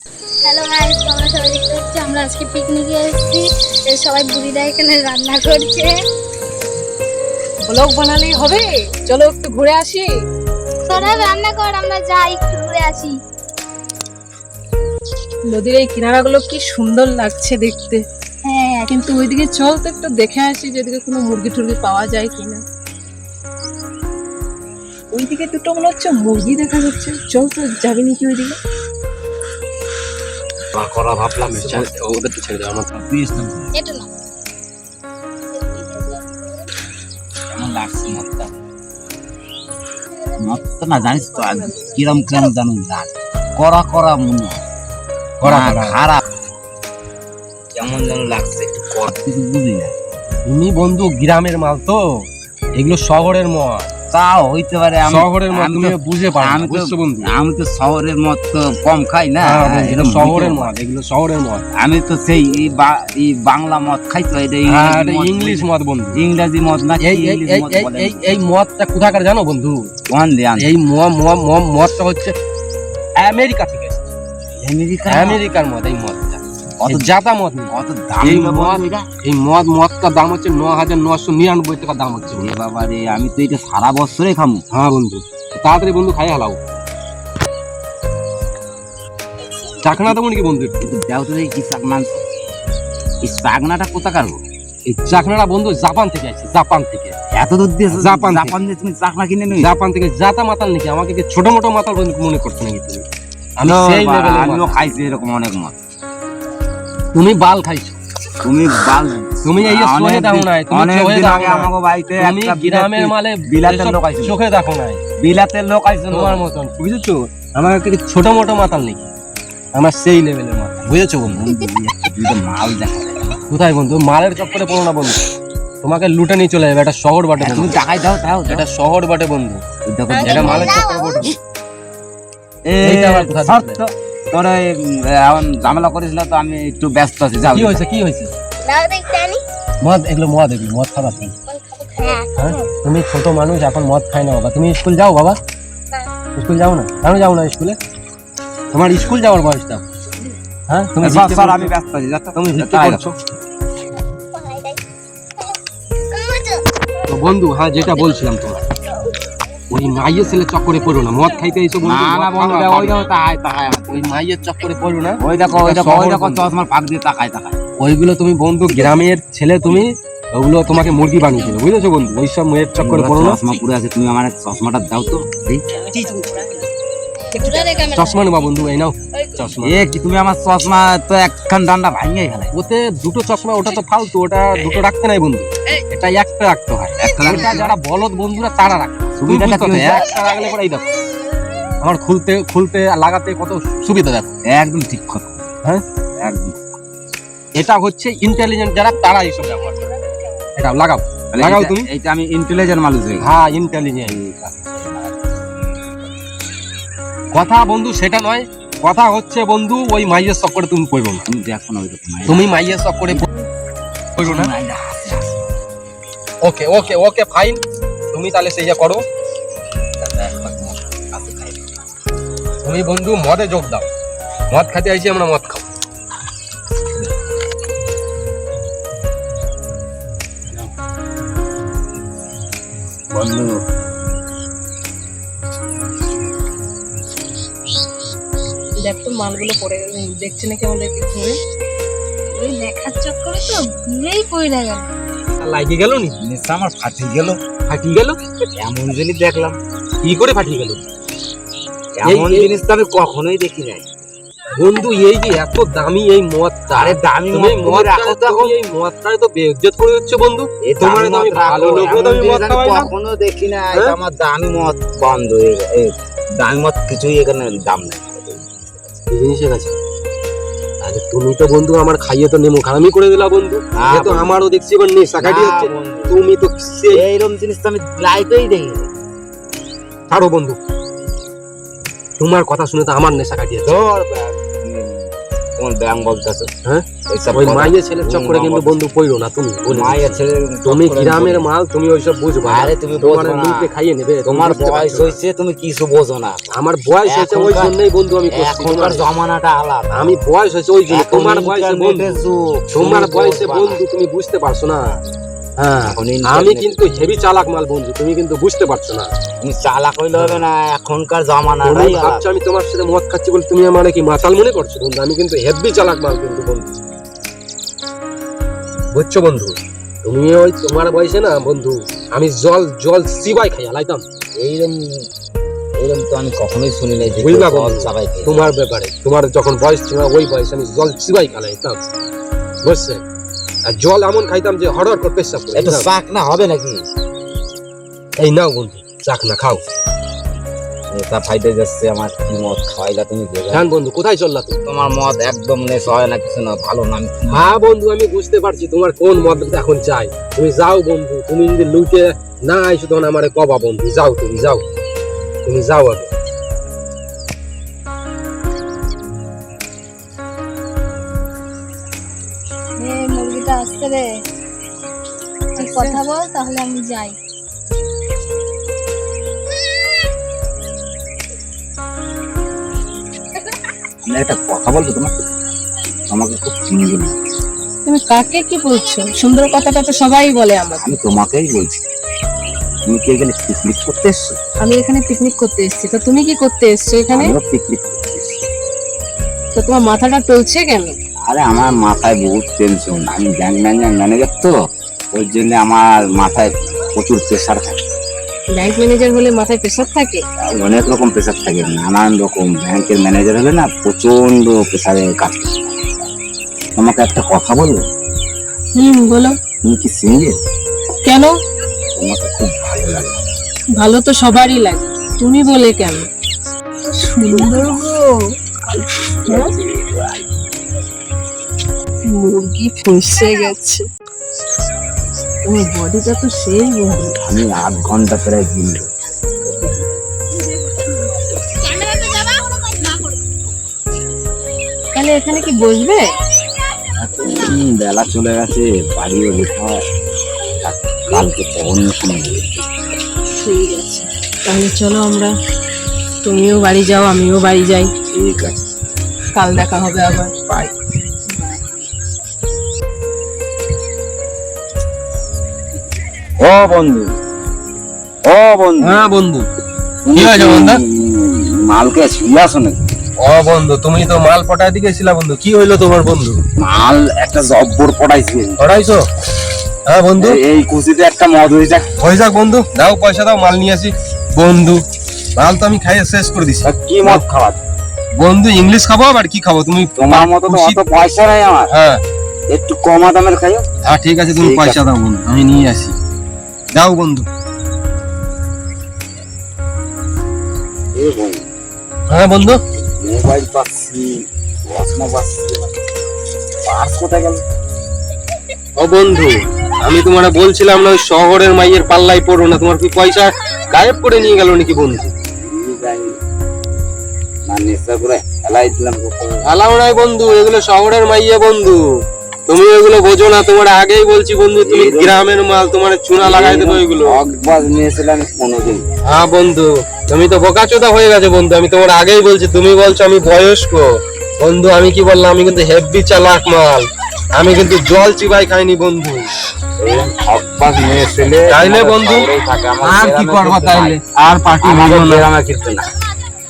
Hello guys, তোমরা সবাই দেখতে পাচ্ছ আমরা আজকে পিকনিকে এসেছি। সবাই বুড়িরা এখানে রান্না করছে। ব্লগ বানালেই হবে, চলো একটু ঘুরে আসি। তোরা রান্না কর, আমরা যাই একটু ঘুরে আসি। নদীর এই কিনারাগুলো কি সুন্দর লাগছে দেখতে। হ্যাঁ, কিন্তু ওইদিকে চল তো একটু দেখে আসি যেদিকে কোনো মুরগি টুরগি পাওয়া যায় কিনা। ওইদিকে দুটো মনে হচ্ছে মুরগি দেখা যাচ্ছে, চল তো যাবি নাকি ওইদিকে। করা ভাবলাম ওদের তো ছেড়ে দেওয়া আমার এটা না কেমন লাগছে মদটা? মদটা না জানিস তো কিরম কিরম জানো লাগ করা করা মনে হয়, করা খারাপ কেমন যেন লাগছে, একটু করা কিছু বুঝি না। তুমি বন্ধু গ্রামের মাল তো, এগুলো শহরের মদ। তাও হইতে পারে, শহরের মদ তুমি বুঝে পারো না, বুঝছো বন্ধু? আমি তো শহরের মদ তো কম খাই না, এটা শহরের মদ, এগুলো শহরের মদ। আমি তো সেই এই বাংলা মদ খাই তো, এটা ইংলিশ মদ বন্ধু, ইংরেজি মদ না। এই মদটা কোথাকার জানো বন্ধু? এই মদটা হচ্ছে আমেরিকা থেকে এসেছে। আমেরিকার মদ এই মদটা, অত জাতা মদ নেই, অত দাম। এই মদটার দাম হচ্ছে ৯,৯৯৯ টাকা দাম হচ্ছে। বাবা রে, আমি তো এটা সারা বছরে খামু। হ্যাঁ বন্ধু, তাড়াতাড়ি বন্ধু খাই হালাও। চাকনা দেবো নাকি বন্ধু? কিন্তু দেও তো কি চাকনা, এই চাকনাটা কোথাকার? এই চাকনাটা বন্ধু জাপান থেকে আসছে, জাপান থেকে। এত দূর দিয়ে জাপান দিয়ে তুমি চাকনা কিনে নিয়ে? জাপান থেকে জাতা মাতাল নাকি? আমাকে কি ছোট মোটো মাতাল মনে করছো নাকি তুমি? আমি সেই লেভেলের আমিও মাতাল। খাইছি এরকম অনেক মাছ। তুমি বাল খাইছো, তুমি বাল, তুমি এই যে চোখে দেখো নাই, তুমি অনেক চোখে দিন দেখো আগে নাই। আমাকে বাড়িতে তুমি একটা গ্রামের মালে বিলাতের এসব লোক আইছিল, চোখে দেখো নাই। বিলাতের লোক আইছিল তোমার মতন বুঝেছো? আমার কি ছোট মোটো মাতাল নাকি? আমার সেই লেভেলের মাতাল, বুঝেছো বন্ধু? মাল দেখা যায়। কোথায় বন্ধু? মালের চক্করে পড়ো না বন্ধু, তোমাকে লুটে নিয়ে চলে যাবে। এটা শহর বাটে তুমি বন্ধু, টাকাই দাও দাও। এটা শহর বাটে বন্ধু, দেখো এটা মালের চক্করে পড়ো। এই এইটা আবার কোথা থেকে? শর্ত তোরা এমন ঝামেলা করিস না তো, আমি একটু ব্যস্ত আছি। যাও। কি হয়েছে, কি হয়েছে? দাও দেখতে আনি। মদ, এগুলো মদ খাবার তুমি। হ্যাঁ, হ্যাঁ, তুমি ছোট মানুষ, এখন মদ খায় না বাবা। তুমি স্কুল যাও বাবা? স্কুল যাও না? কেন যাও না স্কুলে? তোমার স্কুল যাওয়ার বয়স দাও। হ্যাঁ, তুমি স্যার আমি ব্যস্ত আছি, যাও। তুমি ভিক্ষে করছো তো বন্ধু। হ্যাঁ, যেটা বলছিলাম তোমার, ওই মাইয়ের ছেলে চক্করে পড়ো না, মদ খাইতে এসো বন্ধু। না না বন্ধু, ওই দেখো তাকায় তাকায় আমার। ওই মাইয়ের চক্করে পড়ো না। ওই দেখো ওই দেখো ওই দেখো চশমার ফাঁক দিয়ে তাকায় তাকায়। ওইগুলো তুমি বন্ধু গ্রামের ছেলে, তুমি ওগুলো তোমাকে মুরগি বানিয়ে দেবে, বুঝেছো বন্ধু? ওইসব মেয়ের চক্করে পড়ো না। চশমা পুরো আছে, তুমি আমার চশমাটা দাও তো। এই চশমা নেবা বন্ধু, এই নাও চশমা। এ কি, তুমি আমার চশমা তো একখান ডান্ডা ভাঙিয়ে ফেলে। ওতে দুটো চশমা, ওটা তো ফালতু, ওটা দুটো রাখতে নাই বন্ধু, এটা একটা রাখতে হয়। এটা যারা বলদ বন্ধুরা তারা রাখে। সুবিধাটা কি হয়েছে? একটা রাখলে পরে এই দেখো আমার খুলতে লাগাতে কত সুবিধা দেখো। একদম ঠিক কথা। হ্যাঁ, একদম। এটা হচ্ছে ইন্টেলিজেন্ট যারা, তারা এইসব ব্যবহার করে। এটা লাগাও, লাগাও তুমি। এইটা আমি ইন্টেলিজেন্ট মানুষ হই। হ্যাঁ, ইন্টেলিজেন্ট। কথা বন্ধু সেটা নয়, কথা হচ্ছে বন্ধু ওই মাইয়ের চক্করে তুমি পড়বো না। তুমি দেখো না ওইরকম। তুমি মাইয়ের চক্করে পড়বো না। ওকে ওকে ওকে ফাইন, তুমি তাহলে সেই যা করো। তুমি বন্ধু মদে যোগ দাও, মদ খাতে আইছি আমরা, মদ খাও। বন্ধু দেখ তো মালগুলো পড়ে গেল, দেখছি না কেমন লাগে ঘুরে। ওই দেখার চক্করে তো ভুলেই পড়ে গেল। লাগিয়ে গেল নি? নিশ্চয় আমার ফাটি গেল। ফাটিয়ে গেল? এমন জিনিস দেখলাম, কি করে ফাটিয়ে গেল? এমন জিনিস তো আমি কখনোই দেখি নাই বন্ধু। এই যে এত দামি এই মদটা, আরে দামি তুমি মদ রাখো তো এখন। এই মদটাই তো বেইজ্জত করে হচ্ছে বন্ধু। তোমার তো আমি ভালো লোক, আমি মদ খাওয়াই না। কখনো দেখি না। এটা আমার দামি মদ বন্ধ হয়ে গেছে। দামি মদ কিছুই এখানে দাম নেই এই জিনিসের কাছে। আরে তুমি তো বন্ধু আমার খাইয়ে তো নেমো খারামি করে দিলা বন্ধু। এ তো আমারও দেখছি এবার নেশা কাটি হচ্ছে। তুমি তো এইরকম জিনিস তো আমি লাইফেই দেখি। ছাড়ো বন্ধু, তোমার কথা শুনে তো আমার নেশা কাটিয়েছে। তোমার ব্যায়াম বলতেছো? হ্যাঁ এইসব ওই কথা- মাইয়ে ছেলের চক্করে কিন্তু বন্ধু পড়ো না তুমি, বলে মায়ের দিচ্ছি। ছেলে তুমি চক্করে গ্রামের মাল, তুমি ওইসব বুঝবা না। আরে তুমি তোমার বুঝবা না। লুটে খাইয়ে নেবে, তুমি তোমার বুঝতে বয়স পারছো না। হয়েছে, তুমি কিছু বোঝো না। আমার বয়স হয়েছে ওই এখনকার- জন্যই বন্ধু আমি করছি। এখনকার জমানাটা আলাদা। আমি বয়স হয়েছে ওই জন্য, এখন তোমার বয়সে বন্ধু, ইন্টারনেটের যুগ, তোমার তুমি বয়সে বুঝবা না। বন্ধু তুমি বুঝতে পারছো না। হ্যাঁ এখন আমি ইন্টারনেট- কিন্তু হেভি চালাক মাল বন্ধু, তুমি কিন্তু বুঝতে পারছো না। তুমি চালাক হইলে হবে না, এখনকার তুমি জমানাটাই ভাবছো আলাদা। আমি তোমার সাথে মদ খাচ্ছি বলে তুমি আমার কি মাতাল মনে করছো বন্ধু? আমি কিন্তু হেভি চালাক মাল কিন্তু বন্ধু, বুঝছো বন্ধু? তুমি ওই তোমার বয়সে না বন্ধু, আমি জল জল সিবাই খাই আলাইতাম এইরকম এইরকম তো আমি কখনোই শুনি নাই যে বুঝলা কেউ জল বন্ধু? চাবাই খায়। তোমার ব্যাপারে, তোমার যখন বয়স ছিল ওই বয়সে আমি জল সিবাই খাইতাম, বুঝছে? আর জল এমন খাইতাম যে হড়হড় করে পেশাব করে একটু দিতাম। শাক না হবে নাকি? এই নাও বন্ধু চাক না খাও। এটা ফাইদে যাচ্ছে আমার, কি মদ খাওয়াইলা তুমি ভেবে? হ্যাঁ বন্ধু কোথায় চললা তুমি? তোমার মদ একদম নেশা হয় না, কিছু না, ভালো না। হ্যাঁ বন্ধু আমি বুঝতে পারছি তোমার কোন মদ এখন চাই। তুমি যাও বন্ধু, তুমি যদি লুটে না আইসো তখন আমারে কবা বন্ধু। যাও তুমি যাও, তুমি যাও আগে। এই মুরগিটা আসছে রে, তুই কথা বল তাহলে আমি যাই। আমি একটা কথা বলবো তোমাকে, আমাকে খুব সুন্দর লাগে। তুমি কাকে কি বলছো? সুন্দর কথাটা তো সবাই বলে আমার। আমি তোমাকেই বলছি, তুমি কি এখানে পিকনিক করতে এসছো? আমি এখানে পিকনিক করতে এসেছি, তো তুমি কি করতে এসছো এখানে? আমিও পিকনিক করতে এসছি। তো তোমার মাথাটা টলছে কেন? আরে আমার মাথায় বহুত টেনশন, আমি ব্যাংক ম্যানেজার তো, ওই জন্য আমার মাথায় প্রচুর প্রেশার থাকে। ব্যাংক ম্যানেজার হলে মাথায় প্রেশার থাকে? অনেক রকম প্রেশার থাকে, নানান রকম। ব্যাংকের ম্যানেজার হলে না প্রচন্ড প্রেশারে কাজ করে। তোমাকে একটা কথা বলবো, বলো। তুমি কি সিঙ্গেল? কেন? তোমাকে খুব ভালো লাগে। ভালো তো সবারই লাগে, তুমি বলে কেন? সুন্দর গো, মুরগি ফসে গেছে। তোমার বডিটা তো সেই বন্ধু। আমি 8 ঘন্টা প্রায় দিন। তাহলে এখানে কি বসবে? বেলা চলে গেছে, বাড়িও যেতে হয়, কালকে তো অন্য সময় যাবে। ঠিক আছে, তাহলে চলো আমরা, তুমিও বাড়ি যাও আমিও বাড়ি যাই। ঠিক আছে, কাল দেখা হবে আবার। বাই। ও বন্ধু, ও বন্ধু, হ্যাঁ বন্ধু, কি হয়েছে বন্ধু? মালকে ছিঁড়ে আসো নাকি? ও বন্ধু তুমি তো মাল পটায় দিয়ে গেছিলা বন্ধু, কি হইলো তোমার বন্ধু? মাল একটা জব্বর পড়াইছে। পড়াইছো? হ্যাঁ বন্ধু এই খুশিতে একটা মদ হয়ে যাক। হয়ে যাক বন্ধু, দাও পয়সা দাও, মাল নিয়ে আসি। বন্ধু মাল তো আমি খাইয়ে শেষ করে দিছি কি মদ খাওয়া? বন্ধু। ইংলিশ খাবো আবার কি খাবো তুমি? তোমার মতো তো খুশি- অত পয়সা নাই আমার, হ্যাঁ একটু কমা দামের খাইও। হ্যাঁ ঠিক আছে, তুমি ঠিক পয়সা আছে। দাও বন্ধু, আমি নিয়ে আসি। যাও বন্ধু। এ বন্ধু, হ্যাঁ বন্ধু, মোবাইল পাচ্ছি, চশমা পাচ্ছি, পার্স কোথায় গেল? ও বন্ধু আমি তোমার বলছিলাম না ওই শহরের মাইয়ের পাল্লাই পড়ো না, তোমার কি পয়সা গায়েব করে নিয়ে গেল নাকি বন্ধু? না নেশা করে হেলাই দিলাম কোথাও। আলাও নাই বন্ধু, এগুলো শহরের মাইয়া বন্ধু, তুমি এগুলো বোঝো না। তোমার আগেই বলছি বন্ধু, তুমি গ্রামের মাল, তোমার চুনা লাগাই দেবো এগুলো। একবার নিয়েছিলাম কোনোদিন। হ্যাঁ বন্ধু, তুমি তো বোকাচোদা হয়ে গেছে বন্ধু, আমি তোমার আগেই বলছি। তুমি বলছো আমি বয়স্ক বন্ধু, আমি কি বললাম? আমি কিন্তু হেভি চালাক মাল, আমি কিন্তু জল চিবাই খাইনি বন্ধু। একবার নিয়েছিলে তাইলে বন্ধু, আর কি করবো তাইলে? আর পার্টি ভালো না, গ্রামে কিন্তু না।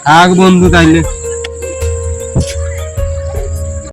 থাক বন্ধু তাইলে।